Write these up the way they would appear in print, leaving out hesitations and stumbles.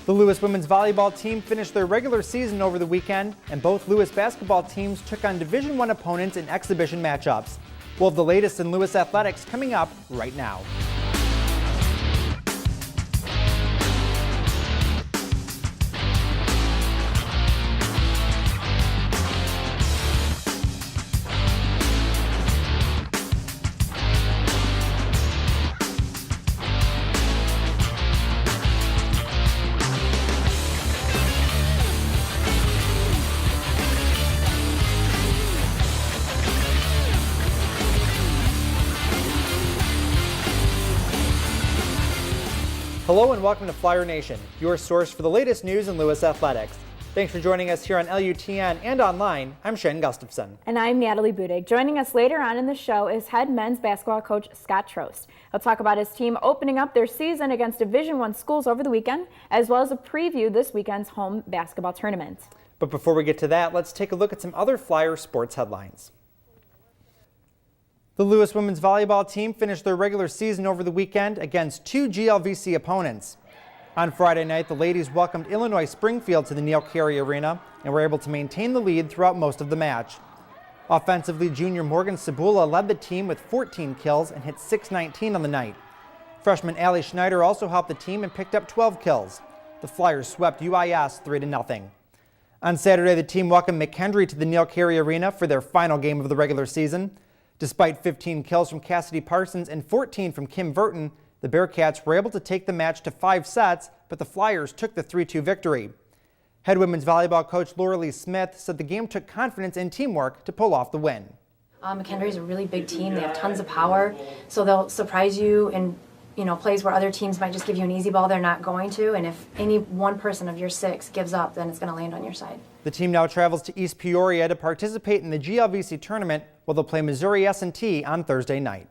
The Lewis women's volleyball team finished their regular season over the weekend, and both Lewis basketball teams took on Division I opponents in exhibition matchups. We'll have the latest in Lewis athletics coming up right now. Hello and welcome to Flyer Nation, your source for the latest news in Lewis athletics. Thanks for joining us here on LUTN and online. I'm Shane Gustafson. And I'm Natalie Budig. Joining us later on in the show is head men's basketball coach Scott Trost. He'll talk about his team opening up their season against Division I schools over the weekend, as well as a preview this weekend's home basketball tournament. But before we get to that, let's take a look at some other Flyer sports headlines. The Lewis women's volleyball team finished their regular season over the weekend against two GLVC opponents. On Friday night, the ladies welcomed Illinois Springfield to the Neal Carey Arena and were able to maintain the lead throughout most of the match. Offensively, junior Morgan Cebula led the team with 14 kills and hit .619 on the night. Freshman Allie Schneider also helped the team and picked up 12 kills. The Flyers swept UIS 3-0. On Saturday, the team welcomed McHenry to the Neal Carey Arena for their final game of the regular season. Despite 15 kills from Cassidy Parsons and 14 from Kim Verton, the Bearcats were able to take the match to 5 sets, but the Flyers took the 3-2 victory. Head women's volleyball coach Laura Lee Smith said the game took confidence and teamwork to pull off the win. McHenry is a really big team. They have tons of power, so they'll surprise you in plays where other teams might just give you an easy ball, they're not going to, and if any one person of your 6 gives up, then it's going to land on your side. The team now travels to East Peoria to participate in the GLVC tournament, where they'll play Missouri S&T on Thursday night.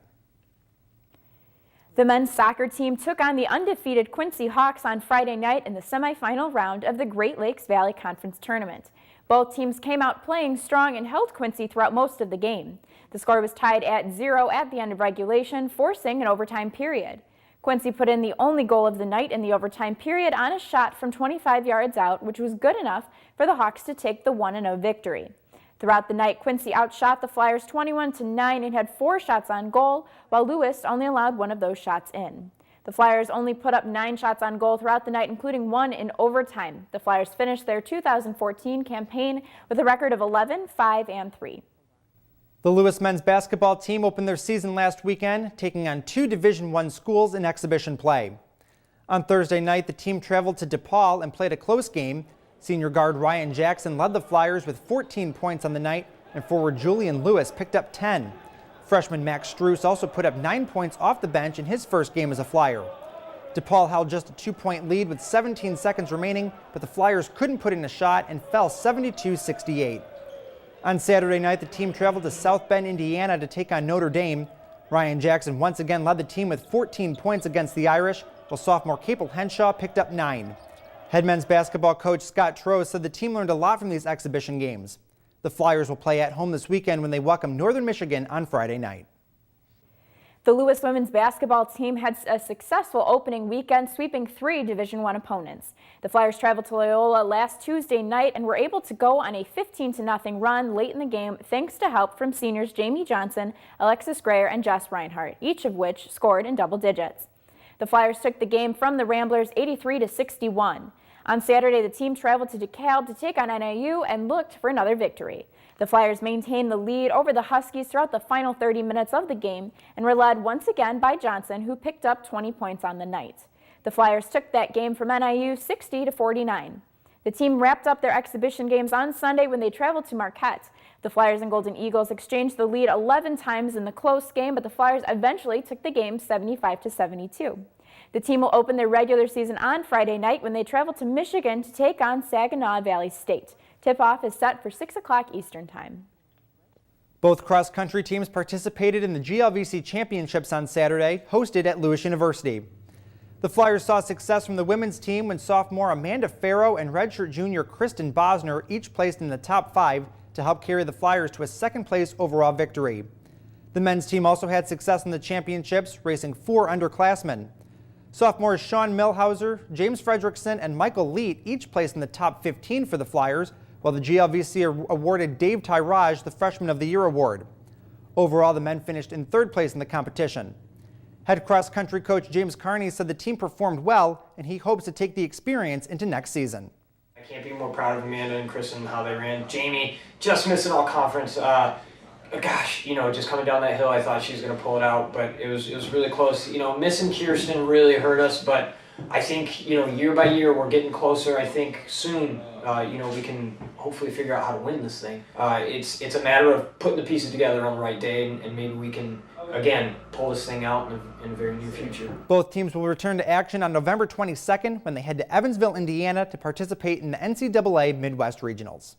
The men's soccer team took on the undefeated Quincy Hawks on Friday night in the semifinal round of the Great Lakes Valley Conference Tournament. Both teams came out playing strong and held Quincy throughout most of the game. The score was tied at 0 at the end of regulation, forcing an overtime period. Quincy put in the only goal of the night in the overtime period on a shot from 25 yards out, which was good enough for the Hawks to take the 1-0 victory. Throughout the night, Quincy outshot the Flyers 21-9 and had 4 shots on goal, while Lewis only allowed 1 of those shots in. The Flyers only put up 9 shots on goal throughout the night, including 1 in overtime. The Flyers finished their 2014 campaign with a record of 11-5-3. The Lewis men's basketball team opened their season last weekend, taking on 2 Division I schools in exhibition play. On Thursday night, the team traveled to DePaul and played a close game. Senior guard Ryan Jackson led the Flyers with 14 points on the night, and forward Julian Lewis picked up 10. Freshman Max Struess also put up 9 points off the bench in his first game as a Flyer. DePaul held just a 2-point lead with 17 seconds remaining, but the Flyers couldn't put in a shot and fell 72-68. On Saturday night, the team traveled to South Bend, Indiana to take on Notre Dame. Ryan Jackson once again led the team with 14 points against the Irish, while sophomore Capel Henshaw picked up 9. Head men's basketball coach Scott Trost said the team learned a lot from these exhibition games. The Flyers will play at home this weekend when they welcome Northern Michigan on Friday night. The Lewis women's basketball team had a successful opening weekend, sweeping 3 Division I opponents. The Flyers traveled to Loyola last Tuesday night and were able to go on a 15-0 run late in the game thanks to help from seniors Jamie Johnson, Alexis Grayer, and Jess Reinhardt, each of which scored in double digits. The Flyers took the game from the Ramblers 83-61. On Saturday, the team traveled to DeKalb to take on NIU and looked for another victory. The Flyers maintained the lead over the Huskies throughout the final 30 minutes of the game and were led once again by Johnson, who picked up 20 points on the night. The Flyers took that game from NIU 60-49. The team wrapped up their exhibition games on Sunday when they traveled to Marquette. The Flyers and Golden Eagles exchanged the lead 11 times in the close game, but the Flyers eventually took the game 75-72. The team will open their regular season on Friday night when they travel to Michigan to take on Saginaw Valley State. Tip-off is set for 6 o'clock Eastern Time. Both cross-country teams participated in the GLVC Championships on Saturday, hosted at Lewis University. The Flyers saw success from the women's team when sophomore Amanda Farrow and redshirt junior Kristen Bosner each placed in the top 5 to help carry the Flyers to a second-place overall victory. The men's team also had success in the championships, racing 4 underclassmen. Sophomores Sean Milhauser, James Fredrickson, and Michael Leet each placed in the top 15 for the Flyers, while the GLVC awarded Dave Tyraj the Freshman of the Year award. Overall, the men finished in third place in the competition. Head cross-country coach James Carney said the team performed well, and he hopes to take the experience into next season. I can't be more proud of Amanda and Chris and how they ran. Jamie just missed an all-conference. Gosh, just coming down that hill, I thought she was going to pull it out, but it was really close. Missing Kirsten really hurt us, but I think, year by year we're getting closer. I think soon, we can hopefully figure out how to win this thing. It's a matter of putting the pieces together on the right day, and maybe we can, again, pull this thing out in the very near future. Both teams will return to action on November 22nd when they head to Evansville, Indiana to participate in the NCAA Midwest Regionals.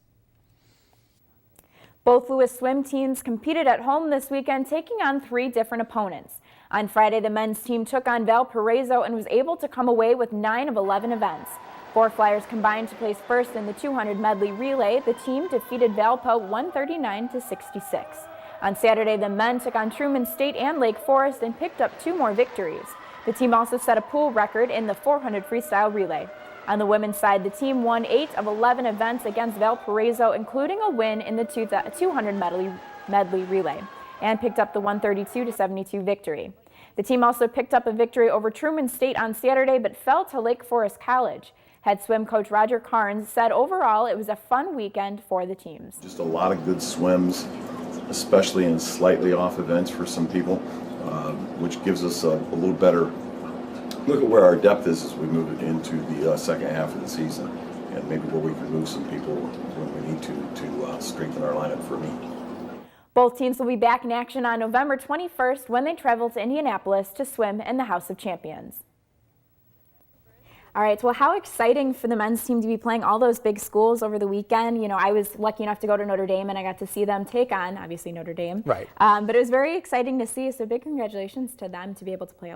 Both Lewis swim teams competed at home this weekend, taking on 3 different opponents. On Friday, the men's team took on Valparaiso and was able to come away with 9 of 11 events. 4 Flyers combined to place first in the 200 medley relay. The team defeated Valpo 139-66. On Saturday, the men took on Truman State and Lake Forest and picked up 2 more victories. The team also set a pool record in the 400 freestyle relay. On the women's side, the team won 8 of 11 events against Valparaiso, including a win in the 200 medley relay, and picked up the 132-72 victory. The team also picked up a victory over Truman State on Saturday, but fell to Lake Forest College. Head swim coach Roger Carnes said overall it was a fun weekend for the teams. Just a lot of good swims, especially in slightly off events for some people, which gives us a little better look at where our depth is as we move into the second half of the season, and maybe where we can move some people when we need to strengthen our lineup for me. Both teams will be back in action on November 21st when they travel to Indianapolis to swim in the House of Champions. All right, well, how exciting for the men's team to be playing all those big schools over the weekend. I was lucky enough to go to Notre Dame, and I got to see them take on, obviously, Notre Dame. Right. But it was very exciting to see, so big congratulations to them to be able to play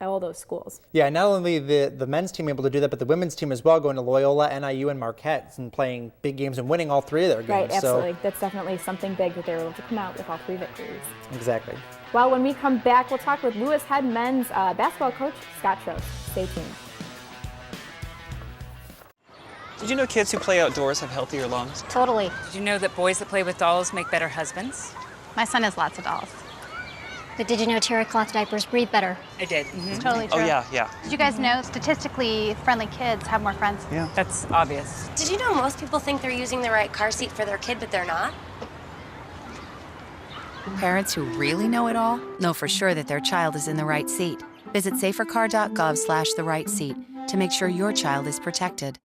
all those schools. Yeah, not only the men's team able to do that, but the women's team as well, going to Loyola, NIU, and Marquette, and playing big games and winning all 3 of their games. Right, absolutely. That's definitely something big that they were able to come out with all 3 victories. Exactly. Well, when we come back, we'll talk with Lewis head men's basketball coach, Scott Trost. Stay tuned. Did you know kids who play outdoors have healthier lungs? Totally. Did you know that boys that play with dolls make better husbands? My son has lots of dolls. But did you know terry cloth diapers breathe better? I did. It's totally true. Oh, yeah. Did you guys know statistically friendly kids have more friends? Yeah. That's obvious. Did you know most people think they're using the right car seat for their kid, but they're not? Parents who really know it all know for sure that their child is in the right seat. Visit safercar.gov/the right seat to make sure your child is protected.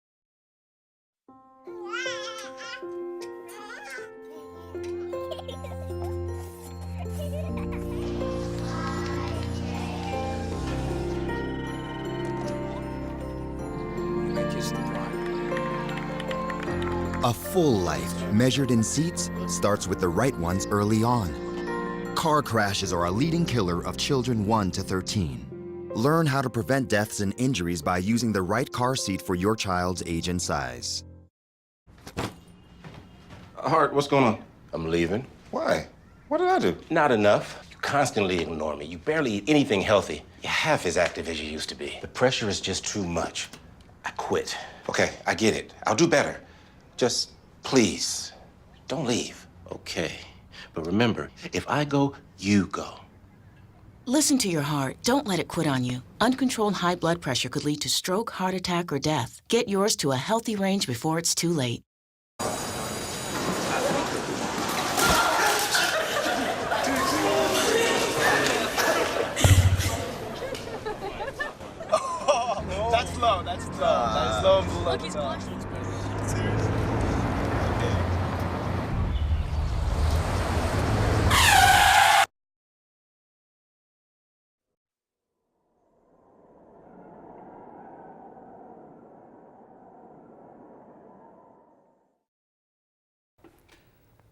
A full life measured in seats starts with the right ones early on. Car crashes are a leading killer of children 1 to 13. Learn how to prevent deaths and injuries by using the right car seat for your child's age and size. Hart, what's going on? I'm leaving. Why? What did I do? Not enough. You constantly ignore me. You barely eat anything healthy. You're half as active as you used to be. The pressure is just too much. I quit. Okay, I get it. I'll do better. Just Please, don't leave. Okay. But remember, if I go, you go. Listen to your heart. Don't let it quit on you. Uncontrolled high blood pressure could lead to stroke, heart attack, or death. Get yours to a healthy range before it's too late. That's low. That's low and below. Look, he's blushing. Seriously.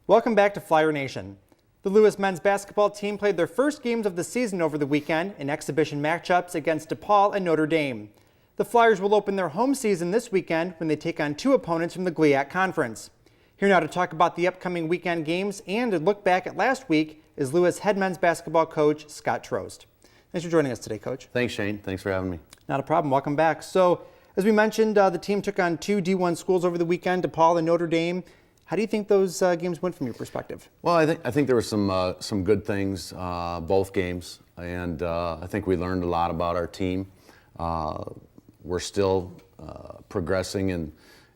Welcome back to Flyer Nation. The Lewis men's basketball team played their first games of the season over the weekend in exhibition matchups against DePaul and Notre Dame. The Flyers will open their home season this weekend when they take on 2 opponents from the GLIAC Conference. Here now to talk about the upcoming weekend games and to look back at last week is Lewis head men's basketball coach Scott Trost. Thanks for joining us today, Coach. Thanks, Shane. Thanks for having me. Not a problem. Welcome back. So, as we mentioned, the team took on 2 D1 schools over the weekend, DePaul and Notre Dame. How do you think those games went from your perspective? Well, I think there were some good things both games, and I think we learned a lot about our team. We're still progressing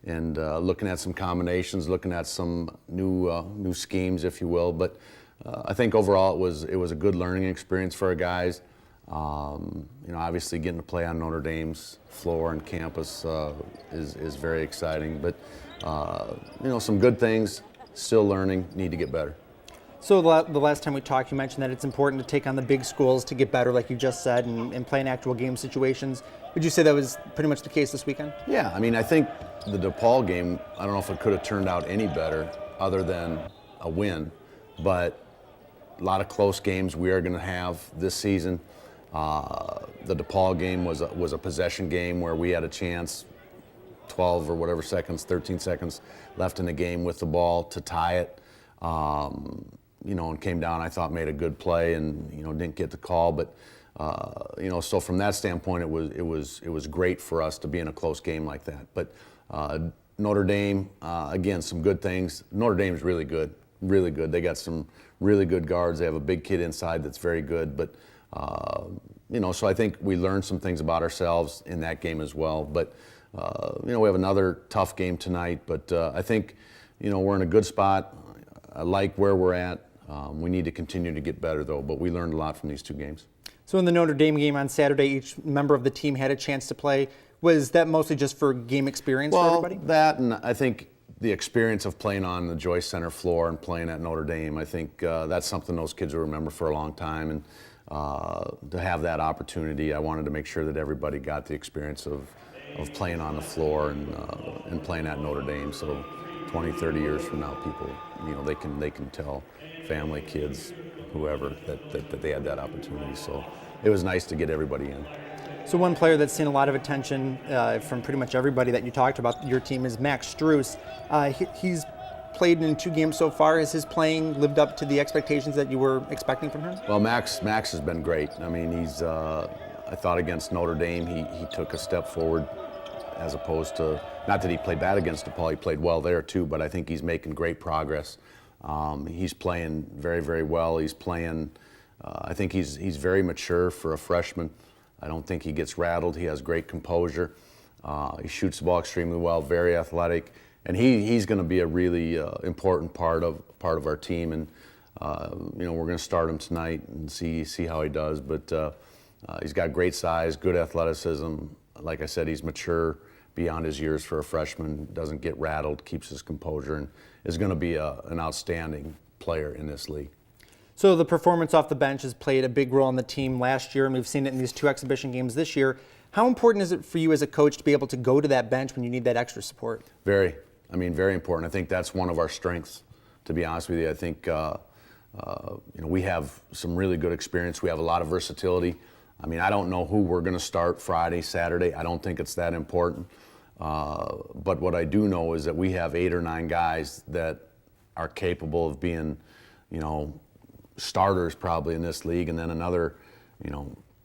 and looking at some combinations, looking at some new schemes, if you will. But I think overall it was a good learning experience for our guys. Obviously getting to play on Notre Dame's floor and campus is very exciting. But some good things, still learning, need to get better. So the last time we talked, you mentioned that it's important to take on the big schools to get better, like you just said, and play in actual game situations. Would you say that was pretty much the case this weekend? Yeah, I think the DePaul game, I don't know if it could have turned out any better other than a win, but a lot of close games we are going to have this season. The DePaul game was a possession game where we had a chance, 12 or whatever seconds, 13 seconds left in the game with the ball to tie it. And came down, I thought made a good play and, didn't get the call. But, so from that standpoint, it was great for us to be in a close game like that. But Notre Dame, again, some good things. Notre Dame's really good, really good. They got some really good guards. They have a big kid inside that's very good. But, so I think we learned some things about ourselves in that game as well. But, we have another tough game tonight. But I think, we're in a good spot. I like where we're at. We need to continue to get better, though, but we learned a lot from these 2 games. So in the Notre Dame game on Saturday, each member of the team had a chance to play. Was that mostly just for game experience for everybody? Well, that, and I think the experience of playing on the Joyce Center floor and playing at Notre Dame, I think that's something those kids will remember for a long time. And to have that opportunity, I wanted to make sure that everybody got the experience of playing on the floor and playing at Notre Dame. So 20, 30 years from now, people, they can tell family, kids, whoever, that they had that opportunity. So it was nice to get everybody in. So one player that's seen a lot of attention from pretty much everybody that you talked about your team is Max Strus. He's played in 2 games so far. Has his playing lived up to the expectations that you were expecting from him? Well, Max has been great. He's I thought against Notre Dame he took a step forward, as opposed to, not that he played bad against DePaul, he played well there too, but I think he's making great progress. He's playing very, very well. He's playing, I think he's very mature for a freshman. I don't think he gets rattled. He has great composure. He shoots the ball extremely well, very athletic, and he's going to be a really important part of our team. And we're going to start him tonight and see how he does. But he's got great size, good athleticism. Like I said, he's mature beyond his years for a freshman. Doesn't get rattled, keeps his composure, and is going to be an outstanding player in this league. So the performance off the bench has played a big role on the team last year, and we've seen it in these 2 exhibition games this year. How important is it for you as a coach to be able to go to that bench when you need that extra support? Very important. I think that's one of our strengths, to be honest with you. I think we have some really good experience. We have a lot of versatility. I don't know who we're going to start Friday, Saturday. I don't think it's that important. But what I do know is that we have 8 or 9 guys that are capable of being, starters probably in this league, and then another,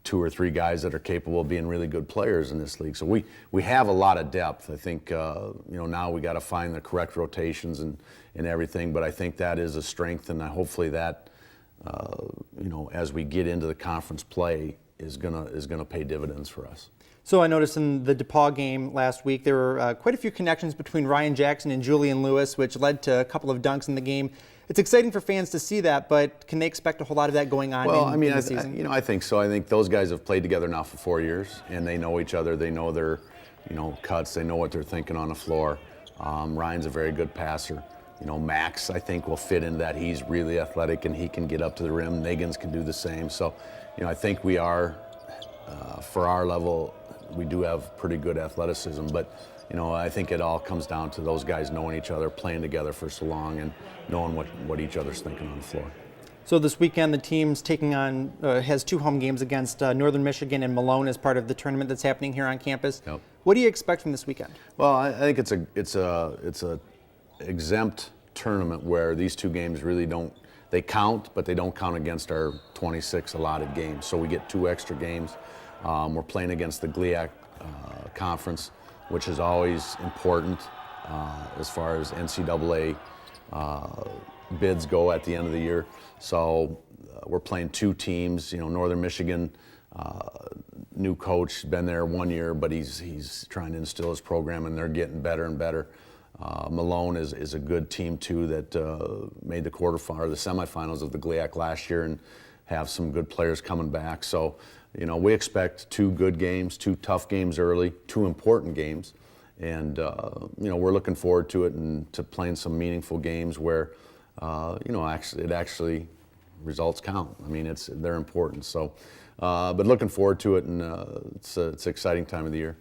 2 or 3 guys that are capable of being really good players in this league. So we have a lot of depth. I think, now we got to find the correct rotations and everything, but I think that is a strength, and hopefully that, as we get into the conference play, is gonna pay dividends for us. So I noticed in the DePaul game last week, there were quite a few connections between Ryan Jackson and Julian Lewis, which led to a couple of dunks in the game. It's exciting for fans to see that, but can they expect a whole lot of that going on in the season? I think so. I think those guys have played together now for 4 years, and they know each other. They know their, cuts. They know what they're thinking on the floor. Ryan's a very good passer. Max, I think, will fit into that. He's really athletic, and he can get up to the rim. Nagans can do the same. So, I think we are, for our level, we do have pretty good athleticism, but I think it all comes down to those guys knowing each other, playing together for so long, and knowing what each other's thinking on the floor. So this weekend, the team's taking on has 2 home games against Northern Michigan and Malone as part of the tournament that's happening here on campus. Yep. What do you expect from this weekend? Well, I think it's a exempt tournament where these 2 games really don't They count, but they don't count against our 26 allotted games. So we get 2 extra games. We're playing against the GLIAC conference, which is always important as far as NCAA bids go at the end of the year. So we're playing 2 teams. You know, Northern Michigan, new coach, been there 1 year, but he's trying to instill his program, and they're getting better and better. Malone is a good team too that made the quarterfinal or the semifinals of the GLIAC last year, and have some good players coming back. So, you know, we expect 2 good games, 2 tough games early, 2 important games, and you know, we're looking forward to it and to playing some meaningful games where you know, actually results count. I mean, they're important. So, but looking forward to it, and it's an exciting time of the year.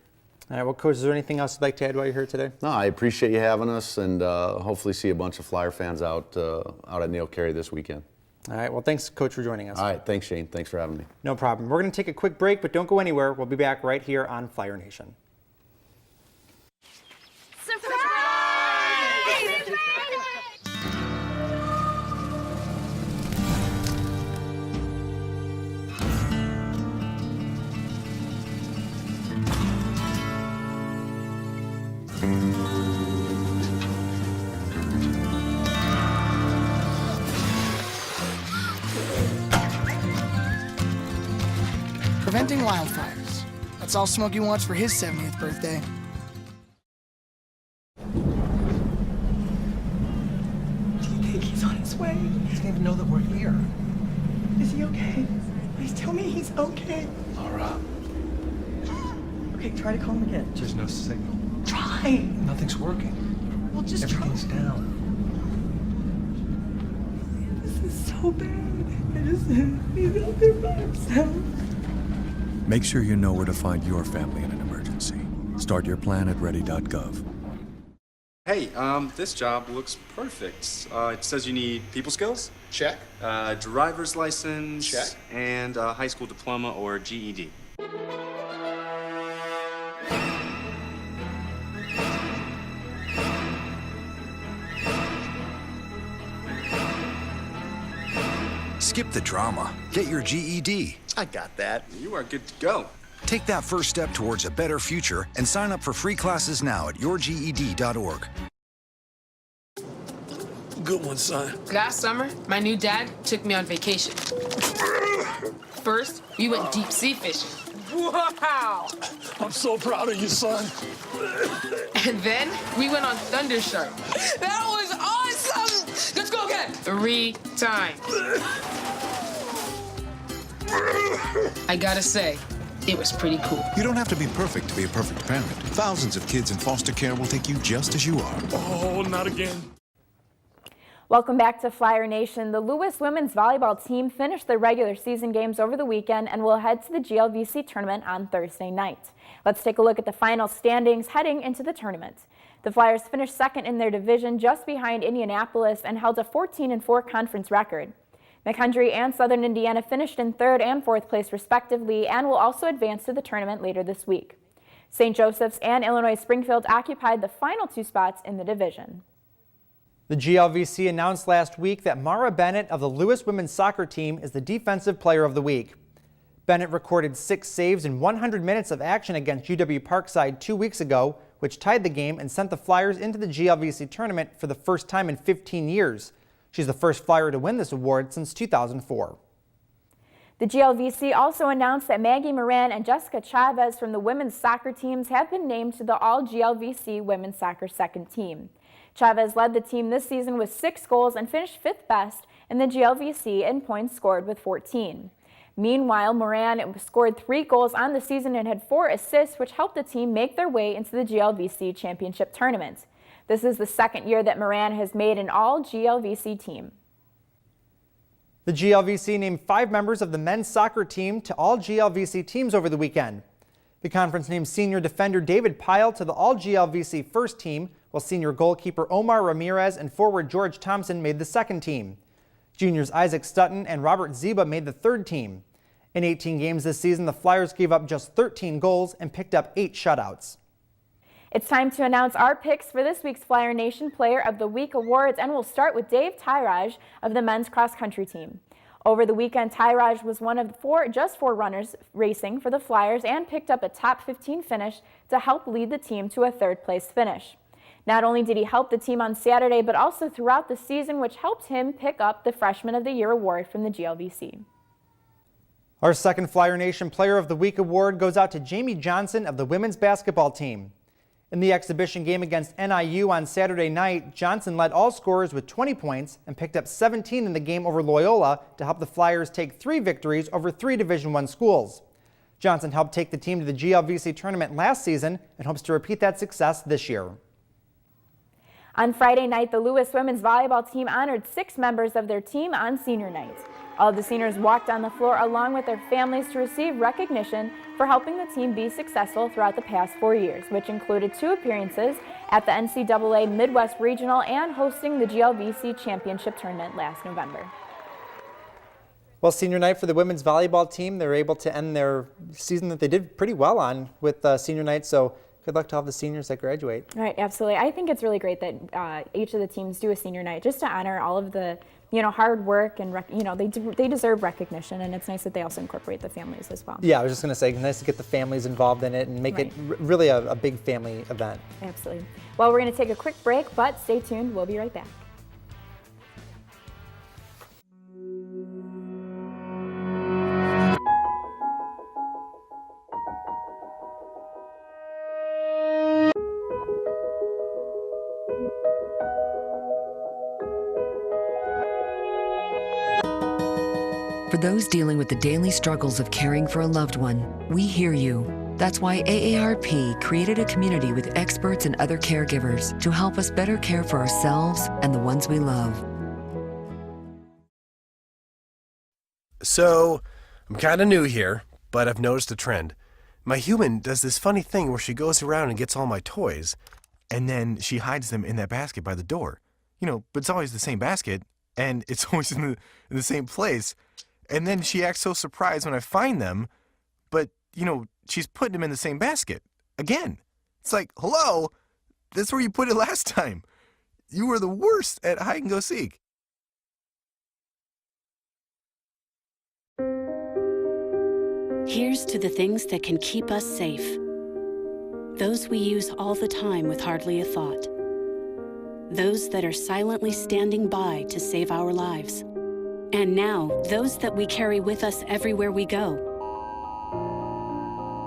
All right, well, Coach, is there anything else you'd like to add while you're here today? No, I appreciate you having us, and hopefully see a bunch of Flyer fans out at Neil Carey this weekend. All right, well, thanks, Coach, for joining us. All right, thanks, Shane. Thanks for having me. No problem. We're going to take a quick break, but don't go anywhere. We'll be back right here on Flyer Nation. Preventing wildfires. That's all Smokey wants for his 70th birthday. Do you think he's on his way? He doesn't even know that we're here. Is he okay? Please tell me he's okay. Laura. Okay, try to call him again. There's no signal. Try. Nothing's working. Well, just Everything's try. down. This is so bad. He's out there by himself. Make sure you know where to find your family in an emergency. Start your plan at ready.gov. Hey, this job looks perfect. It says you need people skills? Check. Driver's license? Check. And a high school diploma or GED. Skip the drama. Get your GED. I got that. You are good to go. Take that first step towards a better future and sign up for free classes now at yourged.org. Good one, son. Last summer, my new dad took me on vacation. First, we went deep sea fishing. Wow! I'm so proud of you, son. And then we went on Thunder Shark. That was awesome! Let's go again. 3 times. I gotta say, it was pretty cool. You don't have to be perfect to be a perfect parent. Thousands of kids in foster care will take you just as you are. Oh, not again. Welcome back to Flyer Nation. The Lewis women's volleyball team finished their regular season games over the weekend and will head to the GLVC tournament on Thursday night. Let's take a look at the final standings heading into the tournament. The Flyers finished second in their division just behind Indianapolis and held a 14-4 conference record. McHenry and Southern Indiana finished in 3rd and 4th place respectively and will also advance to the tournament later this week. St. Joseph's and Illinois Springfield occupied the final 2 spots in the division. The GLVC announced last week that Mara Bennett of the Lewis women's soccer team is the Defensive Player of the Week. Bennett recorded 6 saves in 100 minutes of action against UW Parkside 2 weeks ago, which tied the game and sent the Flyers into the GLVC tournament for the first time in 15 years. She's the first Flyer to win this award since 2004. The GLVC also announced that Maggie Moran and Jessica Chavez from the women's soccer teams have been named to the All-GLVC women's soccer second team. Chavez led the team this season with 6 goals and finished 5th best in the GLVC in points scored with 14. Meanwhile, Moran scored 3 goals on the season and had 4 assists, which helped the team make their way into the GLVC championship tournament. This is the second year that Moran has made an all-GLVC team. The GLVC named 5 members of the men's soccer team to all-GLVC teams over the weekend. The conference named senior defender David Pyle to the all-GLVC first team, while senior goalkeeper Omar Ramirez and forward George Thompson made the second team. Juniors Isaac Stutton and Robert Ziba made the third team. In 18 games this season, the Flyers gave up just 13 goals and picked up 8 shutouts. It's time to announce our picks for this week's Flyer Nation Player of the Week awards, and we'll start with Dave Tyraj of the men's cross-country team. Over the weekend, Tyraj was one of just four runners racing for the Flyers and picked up a top 15 finish to help lead the team to a third-place finish. Not only did he help the team on Saturday, but also throughout the season, which helped him pick up the Freshman of the Year award from the GLVC. Our second Flyer Nation Player of the Week award goes out to Jamie Johnson of the women's basketball team. In the exhibition game against NIU on Saturday night, Johnson led all scorers with 20 points and picked up 17 in the game over Loyola to help the Flyers take 3 victories over 3 Division I schools. Johnson helped take the team to the GLVC tournament last season and hopes to repeat that success this year. On Friday night, the Lewis women's volleyball team honored 6 members of their team on senior night. All of the seniors walked on the floor along with their families to receive recognition for helping the team be successful throughout the past 4 years, which included 2 appearances at the NCAA Midwest Regional and hosting the GLVC Championship Tournament last November. Well, senior night for the women's volleyball team, they were able to end their season that they did pretty well on with senior night, so good luck to all the seniors that graduate. Right, absolutely. I think it's really great that each of the teams do a senior night just to honor all of the hard work and they deserve recognition, and it's nice that they also incorporate the families as well. Yeah, I was just going to say, nice to get the families involved in it and make it really a big family event. Absolutely. Well, we're going to take a quick break, but stay tuned. We'll be right back. For those dealing with the daily struggles of caring for a loved one, we hear you. That's why AARP created a community with experts and other caregivers to help us better care for ourselves and the ones we love. So, I'm kind of new here, but I've noticed a trend. My human does this funny thing where she goes around and gets all my toys, and then she hides them in that basket by the door. But it's always the same basket, and it's always in the same place. And then she acts so surprised when I find them, but, she's putting them in the same basket. Again. It's like, hello, that's where you put it last time. You were the worst at hide and go seek. Here's to the things that can keep us safe. Those we use all the time with hardly a thought. Those that are silently standing by to save our lives. And now, those that we carry with us everywhere we go.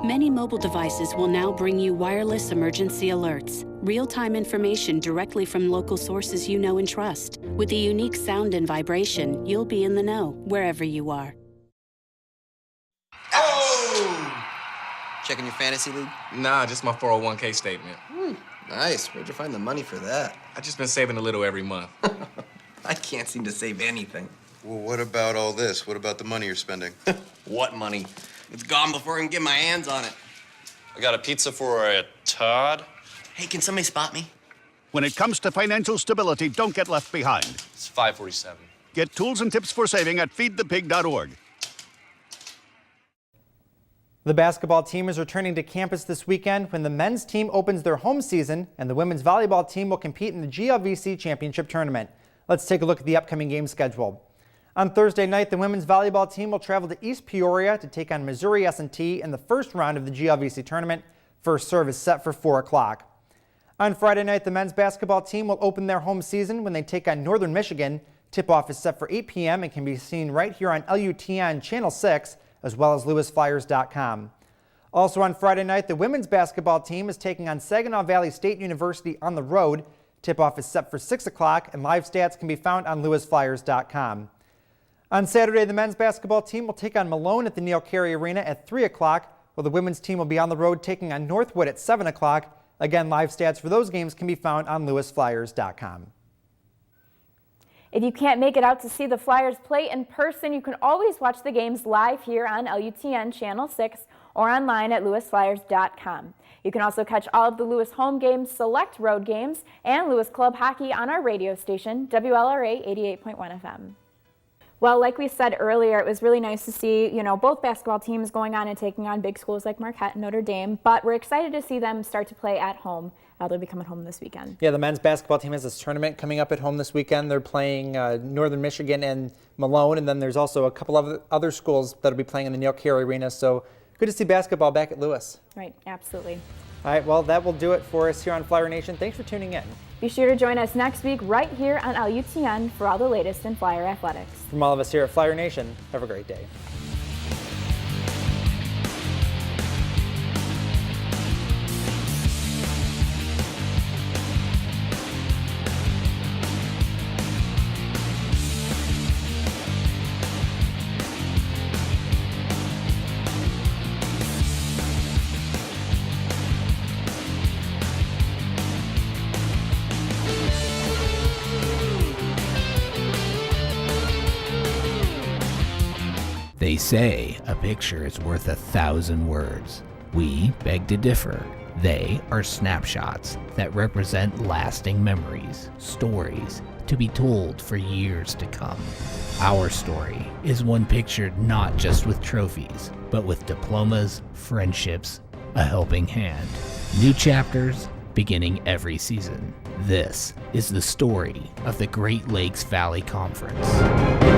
Many mobile devices will now bring you wireless emergency alerts, real-time information directly from local sources you know and trust. With the unique sound and vibration, you'll be in the know, wherever you are. Oh! Checking your fantasy league? Nah, just my 401k statement. Nice. Where'd you find the money for that? I've just been saving a little every month. I can't seem to save anything. Well, what about all this? What about the money you're spending? What money? It's gone before I can get my hands on it. I got a pizza for a Todd. Hey, can somebody spot me? When it comes to financial stability, don't get left behind. It's 547. Get tools and tips for saving at feedthepig.org. The basketball team is returning to campus this weekend when the men's team opens their home season, and the women's volleyball team will compete in the GLVC Championship Tournament. Let's take a look at the upcoming game schedule. On Thursday night, the women's volleyball team will travel to East Peoria to take on Missouri S&T in the first round of the GLVC tournament. First serve is set for 4 o'clock. On Friday night, the men's basketball team will open their home season when they take on Northern Michigan. Tip-off is set for 8 p.m. and can be seen right here on LUTN Channel 6, as well as LewisFlyers.com. Also on Friday night, the women's basketball team is taking on Saginaw Valley State University on the road. Tip-off is set for 6 o'clock, and live stats can be found on LewisFlyers.com. On Saturday, the men's basketball team will take on Malone at the Neil Carey Arena at 3 o'clock, while the women's team will be on the road taking on Northwood at 7 o'clock. Again, live stats for those games can be found on LewisFlyers.com. If you can't make it out to see the Flyers play in person, you can always watch the games live here on LUTN Channel 6 or online at LewisFlyers.com. You can also catch all of the Lewis home games, select road games, and Lewis Club hockey on our radio station, WLRA 88.1 FM. Well, like we said earlier, it was really nice to see, both basketball teams going on and taking on big schools like Marquette and Notre Dame, but we're excited to see them start to play at home. They'll be coming home this weekend. Yeah, the men's basketball team has this tournament coming up at home this weekend. They're playing Northern Michigan and Malone, and then there's also a couple of other schools that'll be playing in the Neil Carey Arena. So good to see basketball back at Lewis. Right, absolutely. All right, well, that will do it for us here on Flyer Nation. Thanks for tuning in. Be sure to join us next week right here on LUTN for all the latest in Flyer athletics. From all of us here at Flyer Nation, have a great day. They say a picture is worth 1,000 words. We beg to differ. They are snapshots that represent lasting memories, stories to be told for years to come. Our story is one pictured not just with trophies, but with diplomas, friendships, a helping hand. New chapters beginning every season. This is the story of the Great Lakes Valley Conference.